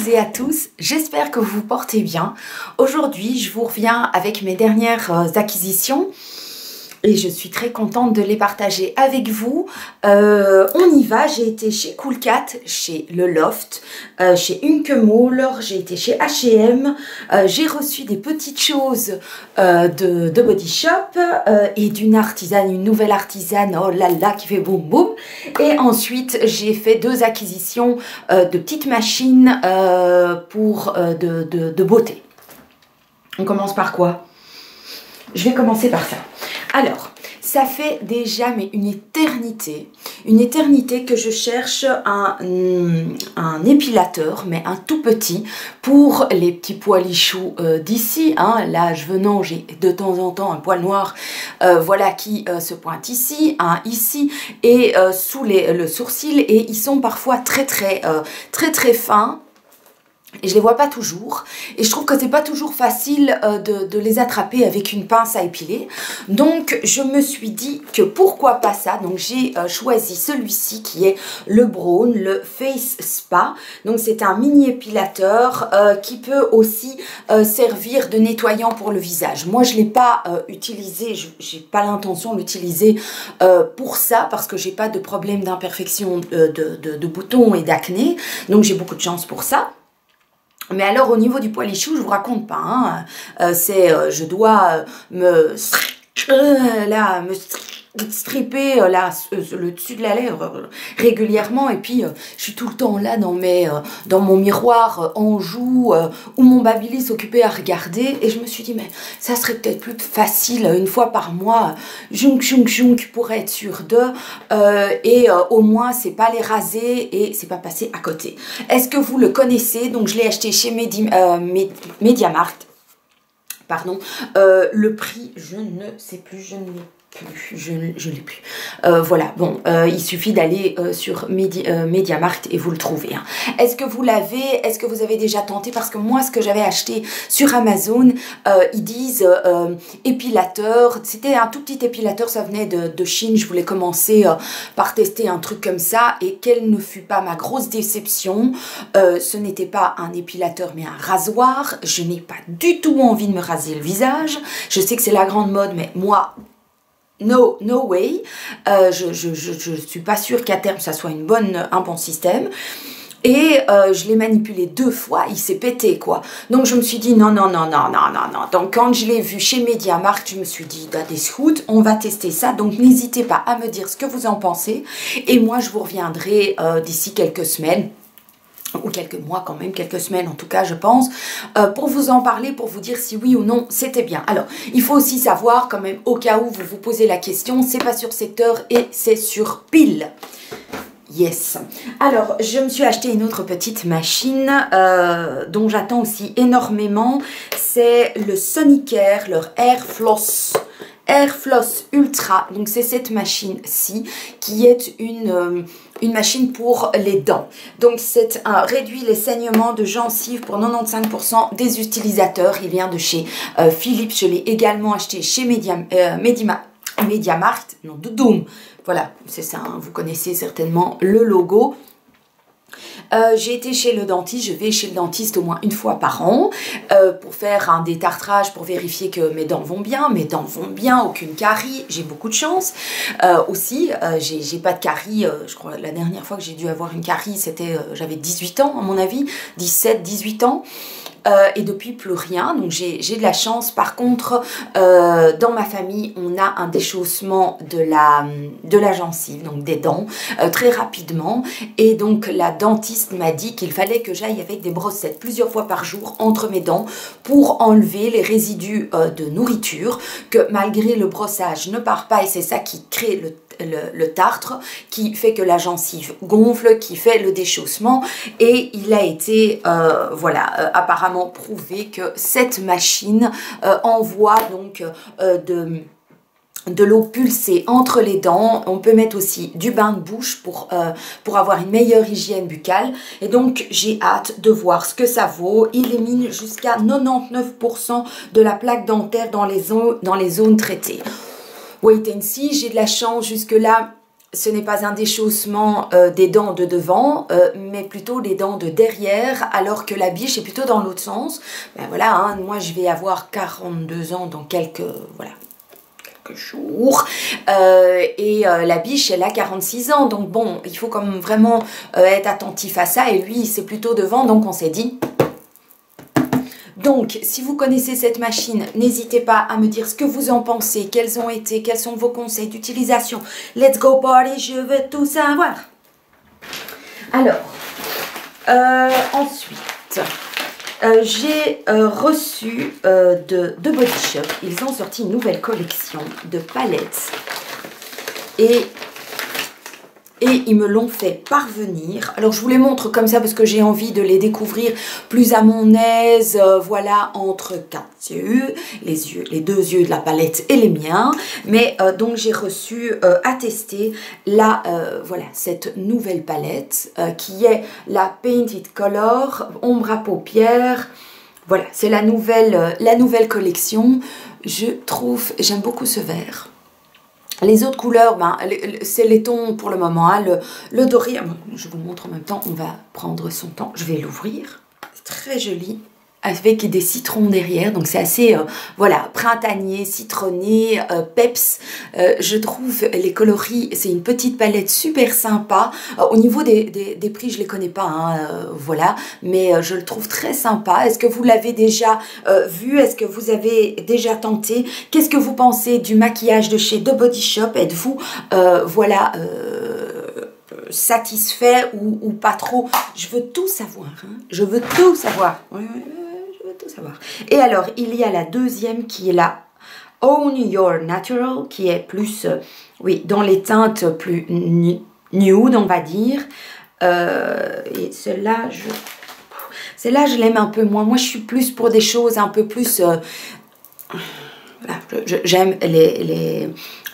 toutes et à tous, j'espère que vous vous portez bien. Aujourd'hui, je vous reviens avec mes dernières acquisitions et je suis très contente de les partager avec vous. On y va, j'ai été chez Coolcat, chez Le Loft, chez Hunkemöller, j'ai été chez H&M, j'ai reçu des petites choses de Body Shop et d'une artisane, une nouvelle artisane, oh là là, qui fait boum boum. Et ensuite, j'ai fait deux acquisitions de petites machines de beauté. On commence par quoi? Je vais commencer par ça. Alors, ça fait déjà mais une éternité que je cherche un épilateur, mais un tout petit, pour les petits poils lichous d'ici. Hein. L'âge venant, j'ai de temps en temps un poil noir voilà, qui se pointe ici, un ici, et sous le sourcil, et ils sont parfois très fins. Et je les vois pas toujours, et je trouve que c'est pas toujours facile de les attraper avec une pince à épiler. Donc je me suis dit que pourquoi pas ça. Donc j'ai choisi celui-ci qui est le Braun, le Face Spa. Donc c'est un mini épilateur qui peut aussi servir de nettoyant pour le visage. Moi je l'ai pas utilisé, j'ai pas l'intention de l'utiliser pour ça, parce que j'ai pas de problème d'imperfection de boutons et d'acné. Donc j'ai beaucoup de chance pour ça. Mais alors au niveau du poil lichou, je vous raconte pas, hein, je dois me stripper le dessus de la lèvre régulièrement, et puis je suis tout le temps là dans mon miroir en joue où mon babyliss occupé à regarder, et je me suis dit mais ça serait peut-être plus facile une fois par mois, junk pour être sûr au moins c'est pas les raser et c'est pas passer à côté. Est-ce que vous le connaissez? Donc je l'ai acheté chez MediaMarkt. Pardon, le prix je ne sais plus, je ne l'ai plus, je l'ai plus. Voilà, bon, il suffit d'aller sur MediaMarkt et vous le trouvez. Hein. Est-ce que vous l'avez? Est-ce que vous avez déjà tenté? Parce que moi, ce que j'avais acheté sur Amazon, ils disent épilateur. C'était un tout petit épilateur, ça venait de Chine. Je voulais commencer par tester un truc comme ça, et quelle ne fut pas ma grosse déception. Ce n'était pas un épilateur, mais un rasoir. Je n'ai pas du tout envie de me raser le visage. Je sais que c'est la grande mode, mais moi... No way, je suis pas sûre qu'à terme ça soit un bon système. Et je l'ai manipulé 2 fois, il s'est pété quoi. Donc je me suis dit non. Donc quand je l'ai vu chez MediaMarkt, je me suis dit on va tester ça. Donc n'hésitez pas à me dire ce que vous en pensez. Et moi je vous reviendrai d'ici quelques semaines. Ou quelques mois quand même, quelques semaines en tout cas je pense, pour vous en parler, pour vous dire si oui ou non c'était bien. Alors il faut aussi savoir quand même, au cas où vous vous posez la question, c'est pas sur secteur et c'est sur pile. Yes. Alors je me suis acheté une autre petite machine dont j'attends aussi énormément, c'est le Sonicare, leur Airfloss Ultra. Donc c'est cette machine-ci qui est une machine pour les dents. Donc c'est réduit les saignements de gencives pour 95% des utilisateurs. Il vient de chez Philips. Je l'ai également acheté chez MediaMarkt. Non, Doom. Voilà, c'est ça, hein, vous connaissez certainement le logo. J'ai été chez le dentiste, je vais chez le dentiste au moins une fois par an pour faire un détartrage, pour vérifier que mes dents vont bien, aucune carie, j'ai beaucoup de chance. Aussi, j'ai pas de carie, je crois la dernière fois que j'ai dû avoir une carie, c'était, j'avais 18 ans à mon avis, 17, 18 ans. Et depuis plus rien, donc j'ai de la chance. Par contre dans ma famille on a un déchaussement de la gencive, donc des dents, très rapidement, et donc la dentiste m'a dit qu'il fallait que j'aille avec des brossettes plusieurs fois par jour entre mes dents pour enlever les résidus de nourriture, que malgré le brossage ne part pas, et c'est ça qui crée le tartre, qui fait que la gencive gonfle, qui fait le déchaussement. Et il a été voilà, apparemment prouvé que cette machine envoie donc de l'eau pulsée entre les dents. On peut mettre aussi du bain de bouche pour avoir une meilleure hygiène buccale. Et donc j'ai hâte de voir ce que ça vaut. Il élimine jusqu'à 99% de la plaque dentaire dans les zones traitées. Wait and see, j'ai de la chance jusque là. ce n'est pas un déchaussement des dents de devant, mais plutôt des dents de derrière, alors que la biche est plutôt dans l'autre sens. Ben voilà, hein, moi je vais avoir 42 ans dans quelques jours, la biche elle a 46 ans, donc bon, il faut comme vraiment être attentif à ça, et lui c'est plutôt devant, donc on s'est dit... Donc, si vous connaissez cette machine, n'hésitez pas à me dire ce que vous en pensez, quels sont vos conseils d'utilisation. Let's go party, je veux tout savoir. Alors, ensuite, j'ai reçu de Body Shop, ils ont sorti une nouvelle collection de palettes et ils me l'ont fait parvenir. Alors je vous les montre comme ça parce que j'ai envie de les découvrir plus à mon aise, voilà, entre 4 yeux, les 2 yeux de la palette et les miens. Mais donc j'ai reçu à tester voilà, cette nouvelle palette qui est la Painted Color, ombre à paupières. Voilà, c'est la nouvelle collection. J'aime beaucoup ce vert. Les autres couleurs, ben, c'est les tons pour le moment. Hein. Le doré, je vous montre en même temps, on va prendre son temps. Je vais l'ouvrir. C'est très joli. Avec des citrons derrière. Donc c'est assez, voilà, printanier, citronné, peps. Je trouve les coloris, c'est une petite palette super sympa. Au niveau des prix, je les connais pas, hein, voilà. Mais je le trouve très sympa. Est-ce que vous l'avez déjà vu? Est-ce que vous avez déjà tenté? Qu'est-ce que vous pensez du maquillage de chez The Body Shop? Êtes-vous, voilà... satisfait ou pas trop? Je veux tout savoir, hein. Je veux tout savoir. Oui, je veux tout savoir. Et alors, il y a la deuxième qui est la Own Your Natural, qui est plus, oui, dans les teintes plus nude, on va dire. Et celle-là, je l'aime un peu moins. Moi, je suis plus pour des choses un peu plus... voilà, j'aime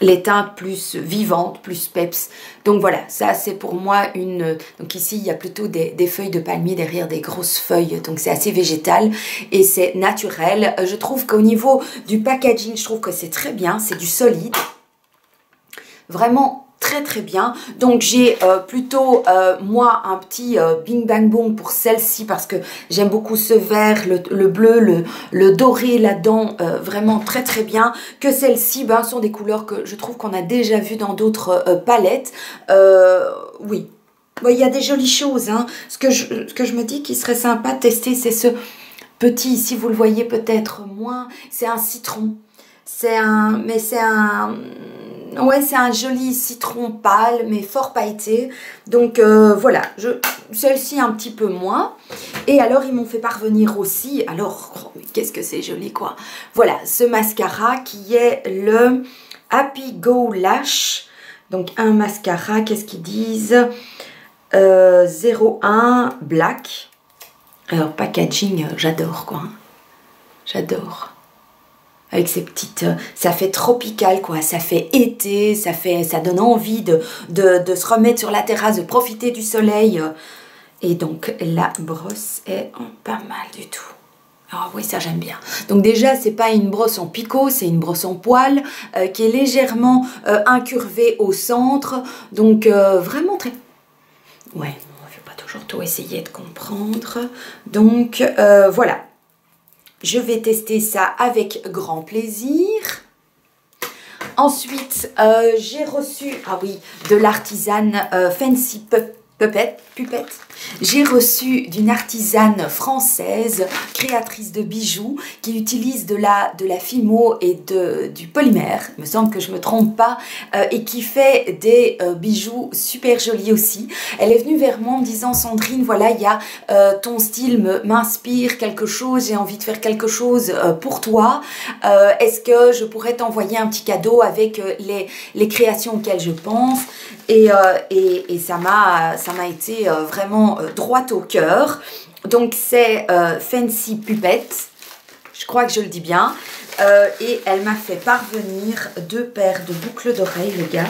les teintes plus vivantes, plus peps. Donc voilà, ça c'est pour moi une... Donc ici, il y a plutôt des feuilles de palmier derrière des grosses feuilles. Donc c'est assez végétal et c'est naturel. Je trouve qu'au niveau du packaging, je trouve que c'est très bien. C'est du solide. Vraiment très très bien. Donc j'ai plutôt moi un petit bing bang boom pour celle-ci parce que j'aime beaucoup ce vert, le bleu, le doré là-dedans, vraiment très très bien. Que celle-ci, ben, sont des couleurs que je trouve qu'on a déjà vu dans d'autres palettes. Oui, il y a des jolies choses, hein. Ce que je me dis qui serait sympa de tester, c'est ce petit, ici vous le voyez peut-être moins, c'est un citron. Ouais, c'est un joli citron pâle, mais fort pailleté. Donc voilà, celle-ci un petit peu moins. Et alors, ils m'ont fait parvenir aussi, alors, oh, qu'est-ce que c'est joli, quoi. Voilà, ce mascara qui est le Happy Go Lash. Donc, un mascara, qu'est-ce qu'ils disent 01 Black. Alors, packaging, j'adore, quoi. J'adore. Avec ces petites... ça fait tropical, quoi. Ça fait été, ça donne envie de se remettre sur la terrasse, de profiter du soleil. Et donc, la brosse est pas mal du tout. Ah oui, ça j'aime bien. Donc déjà, c'est pas une brosse en picot, c'est une brosse en poil qui est légèrement incurvée au centre. Donc, vraiment très... Ouais, on ne fait pas toujours tout essayer de comprendre. Donc, voilà. Je vais tester ça avec grand plaisir. Ensuite, j'ai reçu, ah oui, de l'artisane Fancy Pupette. J'ai reçu d'une artisane française, créatrice de bijoux, qui utilise de la fimo et du polymère, il me semble que je ne me trompe pas, et qui fait des bijoux super jolis aussi. Elle est venue vers moi en me disant, Sandrine, voilà, il y a ton style m'inspire quelque chose, j'ai envie de faire quelque chose pour toi. Est-ce que je pourrais t'envoyer un petit cadeau avec les créations auxquelles je pense? Et ça m'a été vraiment droit au cœur. Donc c'est Fancy Pupette, je crois que je le dis bien, et elle m'a fait parvenir 2 paires de boucles d'oreilles, les gars.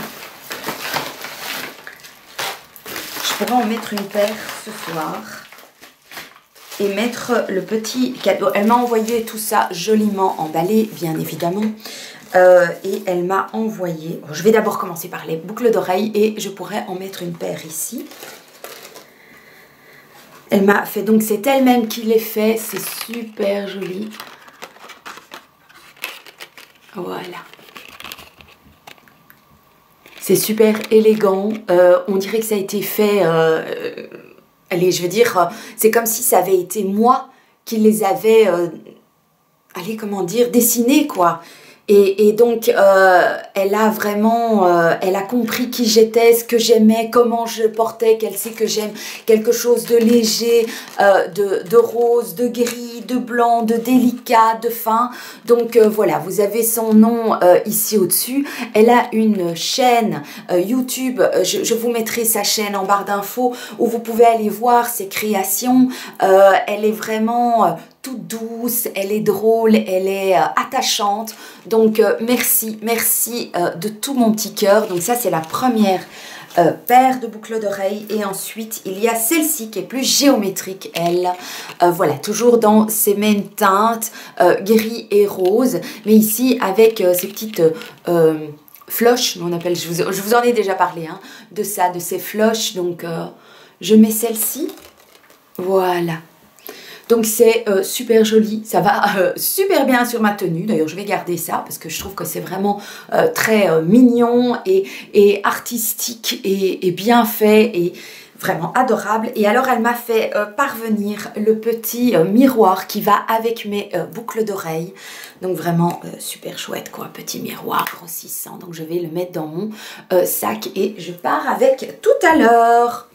Je pourrais en mettre une paire ce soir et mettre le petit cadeau. Elle m'a envoyé tout ça joliment emballé, bien évidemment. Et elle m'a envoyé... Bon, je vais d'abord commencer par les boucles d'oreilles et je pourrais en mettre une paire ici. Elle m'a fait, donc c'est elle-même qui les fait, c'est super joli. Voilà. C'est super élégant, on dirait que ça a été fait, allez, je veux dire, c'est comme si ça avait été moi qui les avais, allez, comment dire, dessinés, quoi. Et donc, elle a vraiment, elle a compris qui j'étais, ce que j'aimais, comment je portais, qu'elle sait que j'aime quelque chose de léger, de rose, de gris, de blanc, de délicat, de fin. Donc voilà, vous avez son nom ici au-dessus. Elle a une chaîne YouTube, je vous mettrai sa chaîne en barre d'infos où vous pouvez aller voir ses créations. Elle est vraiment... toute douce, elle est drôle, elle est attachante. Donc merci de tout mon petit cœur. Donc ça c'est la première paire de boucles d'oreilles. Et ensuite il y a celle-ci qui est plus géométrique, elle. Voilà, toujours dans ces mêmes teintes, gris et rose. Mais ici avec ces petites... floches, on appelle, je vous en ai déjà parlé, hein, de ça, de ces floches. Donc je mets celle-ci. Voilà. Donc c'est super joli, ça va super bien sur ma tenue. D'ailleurs je vais garder ça parce que je trouve que c'est vraiment très mignon et artistique et bien fait et vraiment adorable. Et alors elle m'a fait parvenir le petit miroir qui va avec mes boucles d'oreilles. Donc vraiment super chouette quoi, petit miroir grossissant. Donc je vais le mettre dans mon sac et je pars avec tout à l'heure.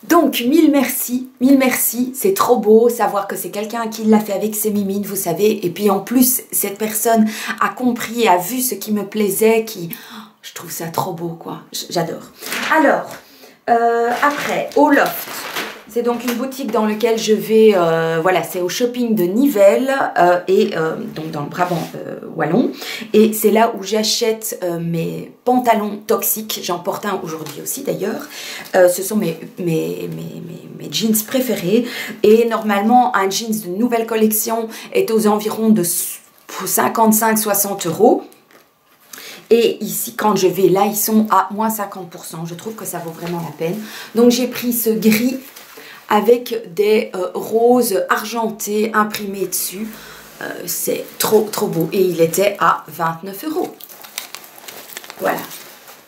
Donc, mille merci, c'est trop beau, savoir que c'est quelqu'un qui l'a fait avec ses mimines, vous savez, et puis en plus, cette personne a compris, a vu ce qui me plaisait, je trouve ça trop beau, quoi, j'adore. Alors, après, au Loft, c'est donc une boutique dans laquelle je vais, voilà, c'est au shopping de Nivelles, donc dans le Brabant wallon, et c'est là où j'achète mes pantalons toxiques, j'en porte un aujourd'hui aussi d'ailleurs, ce sont mes jeans préférés, et normalement un jeans de nouvelle collection est aux environs de 55-60 €. Et ici, quand je vais là, ils sont à moins 50%. Je trouve que ça vaut vraiment la peine. Donc, j'ai pris ce gris avec des roses argentées imprimées dessus. C'est trop beau. Et il était à 29 €. Voilà.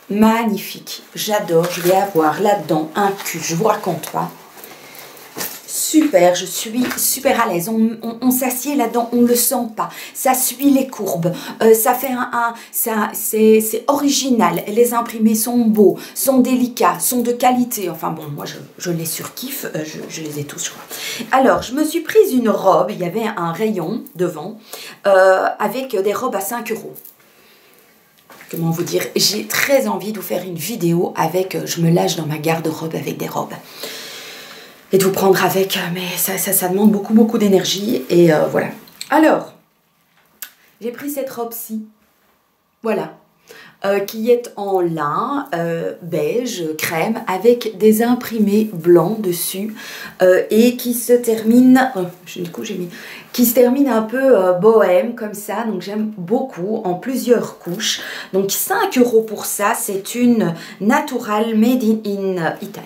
Magnifique. J'adore. Je vais avoir là-dedans un cul. Je vous raconte pas. Super, je suis super à l'aise. On s'assied là-dedans, on ne le sent pas. Ça suit les courbes. Ça fait c'est original. Les imprimés sont beaux, sont délicats, sont de qualité. Enfin bon, moi je les surkiffe. Je les ai tous, je crois. Alors, je me suis prise une robe. Il y avait un rayon devant avec des robes à 5 €. Comment vous dire? J'ai très envie de vous faire une vidéo avec... je me lâche dans ma garde-robe avec des robes. Et de vous prendre avec, mais ça demande beaucoup d'énergie. Et voilà. Alors, j'ai pris cette robe-ci. Voilà. Qui est en lin, beige, crème, avec des imprimés blancs dessus. Et qui se termine... du coup, j'ai mis... Qui se termine un peu bohème, comme ça. Donc, j'aime beaucoup, en plusieurs couches. Donc, 5 € pour ça. C'est une Natural Made in Italy.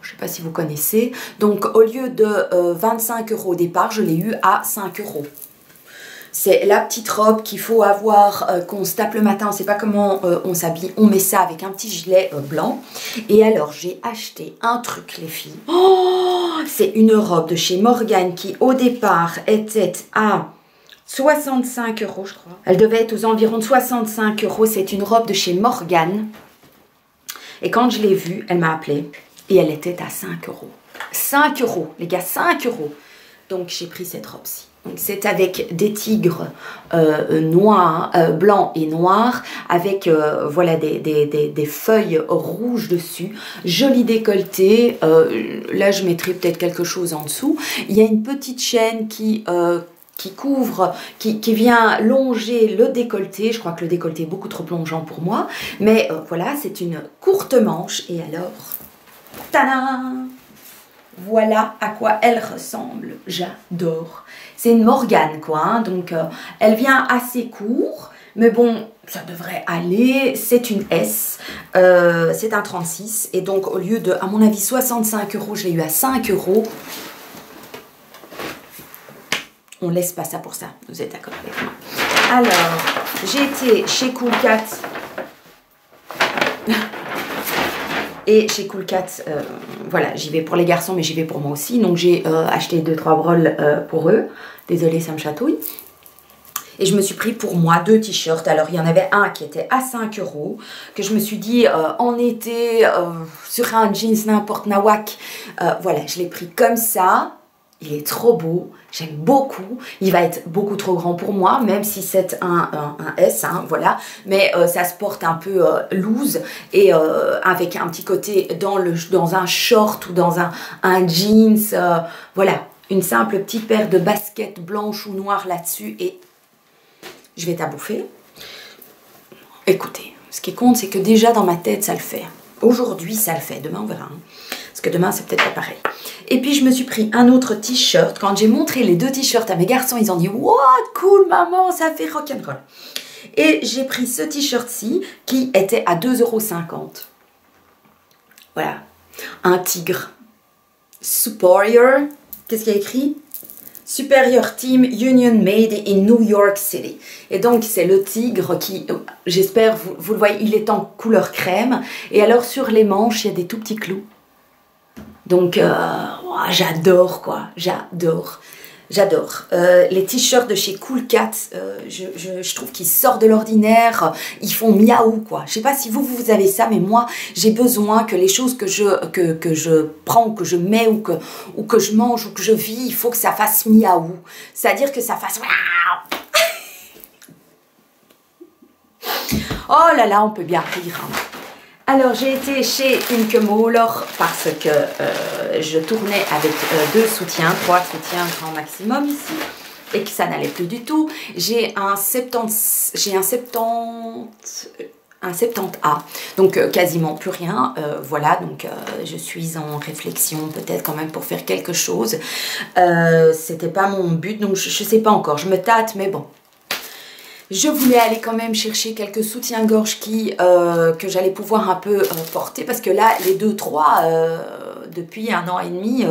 Je ne sais pas si vous connaissez. Donc, au lieu de 25 € au départ, je l'ai eu à 5 €. C'est la petite robe qu'il faut avoir, qu'on se tape le matin. On ne sait pas comment on s'habille. On met ça avec un petit gilet blanc. Et alors, j'ai acheté un truc, les filles. Oh, c'est une robe de chez Morgane qui, au départ, était à 65 €, je crois. Elle devait être aux environs de 65 €. C'est une robe de chez Morgane. Et quand je l'ai vue, elle m'a appelée. Et elle était à 5 €. 5 €, les gars, 5 €. Donc, j'ai pris cette robe-ci. C'est avec des tigres noirs, blancs et noirs, avec voilà, des feuilles rouges dessus. Joli décolleté. Là, je mettrai peut-être quelque chose en dessous. Il y a une petite chaîne qui couvre, qui vient longer le décolleté. Je crois que le décolleté est beaucoup trop plongeant pour moi. Mais voilà, c'est une courte manche. Et alors... Tadam! voilà à quoi elle ressemble. J'adore. C'est une Morgane, quoi. Hein, donc, elle vient assez court. Mais bon, ça devrait aller. C'est une S. C'est un 36. Et donc, au lieu de, à mon avis, 65 €, je l'ai eu à 5 €. On laisse pas ça pour ça. Vous êtes d'accord avec moi? Alors, j'ai été chez Cool Cat. Et chez Cool Cat, voilà, j'y vais pour les garçons, mais j'y vais pour moi aussi. Donc, j'ai acheté 2-3 broles pour eux. Désolée, ça me chatouille. Et je me suis pris pour moi 2 t-shirts. Alors, il y en avait un qui était à 5 €, que je me suis dit, en été, sur un jeans n'importe nawak. Voilà, je l'ai pris comme ça. Il est trop beau, j'aime beaucoup. Il va être beaucoup trop grand pour moi, même si c'est un S, hein, voilà. Mais ça se porte un peu loose et avec un petit côté dans un short ou dans un jeans. Voilà, une simple petite paire de baskets blanches ou noires là-dessus et je vais t'abouffer. Écoutez, ce qui compte, c'est que déjà dans ma tête, ça le fait. Aujourd'hui, ça le fait. Demain, on verra. Hein. Parce que demain, c'est peut-être pas pareil. Et puis, je me suis pris un autre t-shirt. Quand j'ai montré les 2 t-shirts à mes garçons, ils ont dit « What, cool, maman, ça fait rock'n'roll ». Et j'ai pris ce t-shirt-ci qui était à 2,50 €. Voilà. Un tigre. Superior. Qu'est-ce qu'il y a écrit? Superior Team Union Made in New York City. Et donc, c'est le tigre qui, j'espère, vous le voyez, il est en couleur crème. Et alors, sur les manches, il y a des tout petits clous. Donc, j'adore, quoi. J'adore. J'adore. Les t-shirts de chez Cool Cat, je trouve qu'ils sortent de l'ordinaire. Ils font miaou, quoi. Je sais pas si vous avez ça, mais moi, j'ai besoin que les choses que je prends, ou que je mets, ou que je mange, ou que je vis, il faut que ça fasse miaou. C'est-à-dire que ça fasse... Oh là là, on peut bien rire, hein. Alors, j'ai été chez Imke Moller parce que je tournais avec 2 soutiens, 3 soutiens grand maximum ici, et que ça n'allait plus du tout. J'ai un 70A, donc quasiment plus rien. Voilà, donc je suis en réflexion peut-être quand même pour faire quelque chose. C'était pas mon but, donc je sais pas encore, je me tâte, mais bon. Je voulais aller quand même chercher quelques soutiens-gorge que j'allais pouvoir un peu porter. Parce que là, les 2-3, depuis 1 an et demi,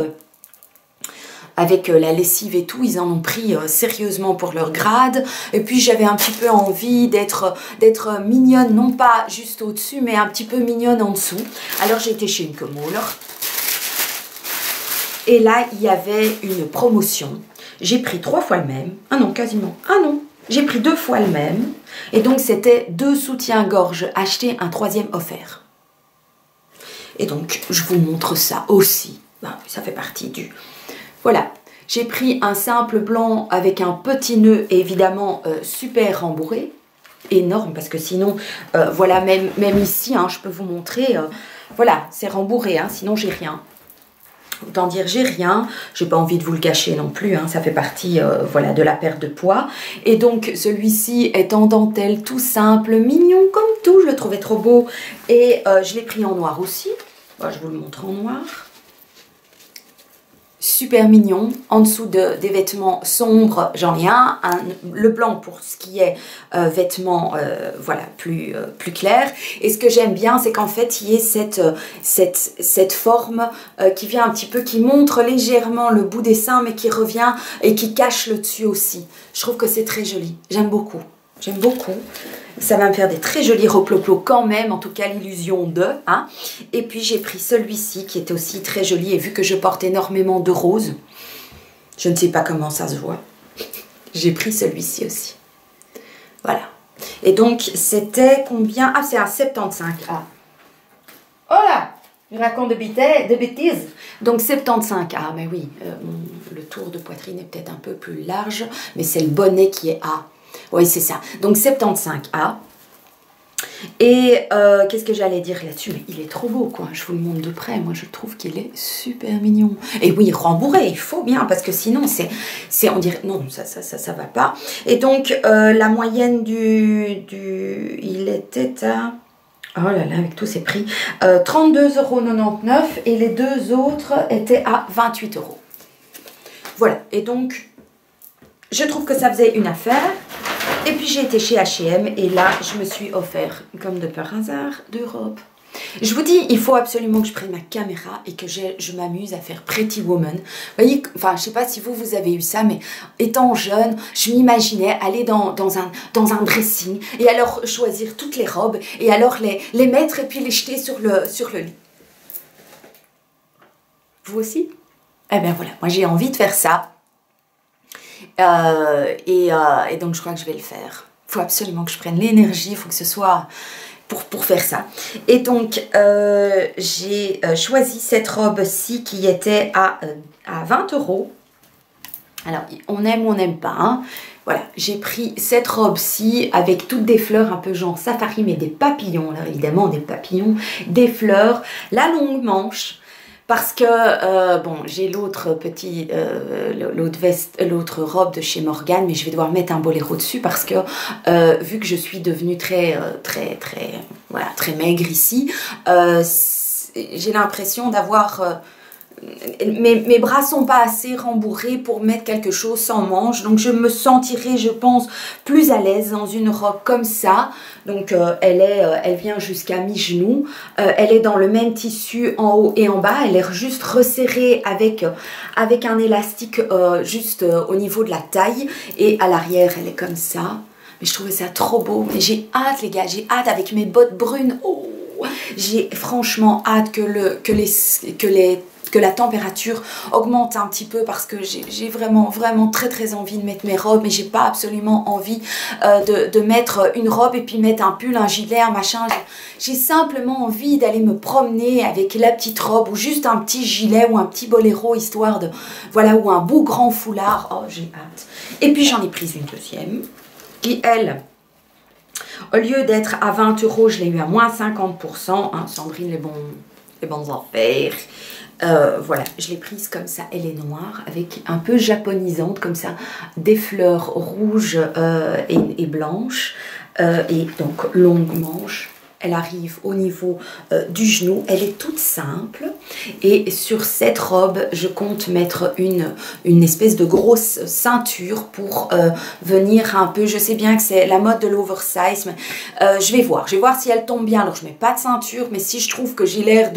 avec la lessive et tout, ils en ont pris sérieusement pour leur grade. Et puis, j'avais un petit peu envie d'être mignonne, non pas juste au-dessus, mais un petit peu mignonne en dessous. Alors, j'ai été chez Imke Moller. Et là, il y avait une promotion. J'ai pris 3 fois le même. Ah non, quasiment. Ah non. J'ai pris 2 fois le même. Et donc, c'était 2 soutiens-gorge achetés, un 3e offert. Et donc, je vous montre ça aussi. Ben, ça fait partie du... Voilà. J'ai pris un simple blanc avec un petit nœud, évidemment, super rembourré. Énorme, parce que sinon, voilà, même ici, hein, je peux vous montrer. Voilà, c'est rembourré, hein, sinon, j'ai rien. Autant dire j'ai rien, j'ai pas envie de vous le cacher non plus, hein, ça fait partie voilà, de la perte de poids. Et donc celui-ci est en dentelle tout simple, mignon comme tout, je le trouvais trop beau. Et je l'ai pris en noir aussi, bon, je vous le montre en noir. Super mignon, en dessous des vêtements sombres, j'en ai le blanc pour ce qui est vêtements voilà, plus clair. Et ce que j'aime bien, c'est qu'en fait, il y ait cette forme qui vient un petit peu, qui montre légèrement le bout des seins, mais qui revient et qui cache le dessus aussi. Je trouve que c'est très joli, j'aime beaucoup. J'aime beaucoup. Ça va me faire des très jolis reploplos quand même, en tout cas l'illusion de. Hein. Et puis j'ai pris celui-ci qui était aussi très joli. Et vu que je porte énormément de rose, je ne sais pas comment ça se voit. J'ai pris celui-ci aussi. Voilà. Et donc c'était combien? Ah, c'est un 75A. Oh là, je raconte de bêtises. Donc 75A, mais oui, le tour de poitrine est peut-être un peu plus large, mais c'est le bonnet qui est A. Oui, c'est ça. Donc 75A. Et qu'est-ce que j'allais dire là-dessus? Mais il est trop beau, quoi. Je vous le montre de près. Moi, je trouve qu'il est super mignon. Et oui, rembourré, il faut bien, parce que sinon, on dirait... Non, ça va pas. Et donc, la moyenne il était à Oh là là, avec tous ces prix. 32,99 € et les deux autres étaient à 28 €. Voilà, et donc, je trouve que ça faisait une affaire. Et puis j'ai été chez H&M et là, je me suis offert, comme de par hasard, deux robes. Je vous dis, il faut absolument que je prenne ma caméra et que je m'amuse à faire Pretty Woman. Vous voyez, enfin, je sais pas si vous avez eu ça, mais étant jeune, je m'imaginais aller dans un dressing et alors choisir toutes les robes et alors les mettre et puis les jeter sur le lit. Vous aussi? Eh bien voilà, moi j'ai envie de faire ça. Et donc je crois que je vais le faire. Il faut absolument que je prenne l'énergie, il faut que ce soit pour faire ça. Et donc j'ai choisi cette robe-ci qui était à 20 €. Alors on aime ou on n'aime pas, hein. Voilà, j'ai pris cette robe-ci avec toutes des fleurs un peu genre safari, mais des papillons, là évidemment des papillons, des fleurs, la longue manche. Parce que, bon, j'ai l'autre l'autre robe de chez Morgan, mais je vais devoir mettre un boléro dessus parce que, vu que je suis devenue voilà, très maigre ici, j'ai l'impression d'avoir... mes bras sont pas assez rembourrés pour mettre quelque chose sans manche, donc je me sentirai, je pense, plus à l'aise dans une robe comme ça. Donc elle vient jusqu'à mi-genou, elle est dans le même tissu en haut et en bas, elle est juste resserrée avec un élastique juste au niveau de la taille, et à l'arrière elle est comme ça. Mais je trouvais ça trop beau, mais j'ai hâte les gars, j'ai hâte avec mes bottes brunes. Oh, j'ai franchement hâte que la température augmente un petit peu parce que j'ai vraiment très envie de mettre mes robes, mais j'ai pas absolument envie de mettre une robe et puis mettre un pull, un gilet, un machin. J'ai simplement envie d'aller me promener avec la petite robe ou juste un petit gilet ou un petit boléro histoire de, voilà, ou un beau grand foulard. Oh, j'ai hâte. Et puis j'en ai pris une deuxième qui, elle, au lieu d'être à 20 €, je l'ai eu à moins 50%. Hein, Sandrine, les bonnes affaires. Voilà, je l'ai prise comme ça, elle est noire, avec un peu japonisante, comme ça, des fleurs rouges et blanches, et donc longue manche. Elle arrive au niveau du genou, elle est toute simple, et sur cette robe, je compte mettre une espèce de grosse ceinture pour venir un peu, je sais bien que c'est la mode de l'oversize, mais je vais voir si elle tombe bien. Alors je mets pas de ceinture, mais si je trouve que j'ai l'air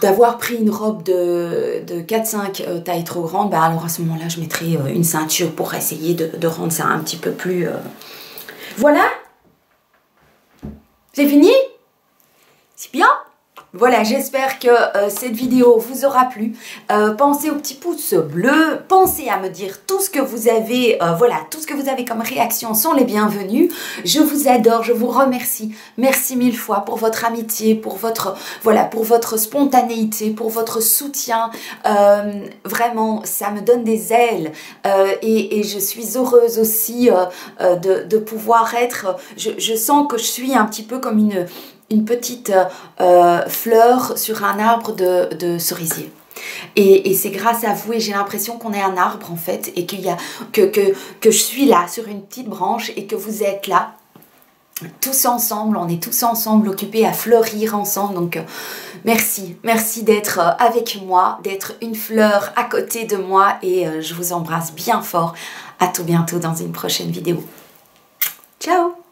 d'avoir pris une robe de 4-5 tailles trop grande, bah alors à ce moment là je mettrai une ceinture pour essayer de rendre ça un petit peu plus... Voilà, c'est fini, c'est bien. Voilà, j'espère que cette vidéo vous aura plu. Pensez au petit pouce bleu, pensez à me dire tout ce que vous avez, voilà, tout ce que vous avez comme réaction sont les bienvenus. Je vous adore, je vous remercie. Merci mille fois pour votre amitié, pour votre, voilà, pour votre spontanéité, pour votre soutien. Vraiment, ça me donne des ailes et je suis heureuse aussi de pouvoir être... Je sens que je suis un petit peu comme une petite fleur sur un arbre de cerisier. Et c'est grâce à vous, et j'ai l'impression qu'on est un arbre en fait, et qu'il y a, que je suis là sur une petite branche et que vous êtes là. Tous ensemble, on est tous ensemble occupés à fleurir ensemble. Donc merci d'être avec moi, d'être une fleur à côté de moi, et je vous embrasse bien fort. À tout bientôt dans une prochaine vidéo. Ciao!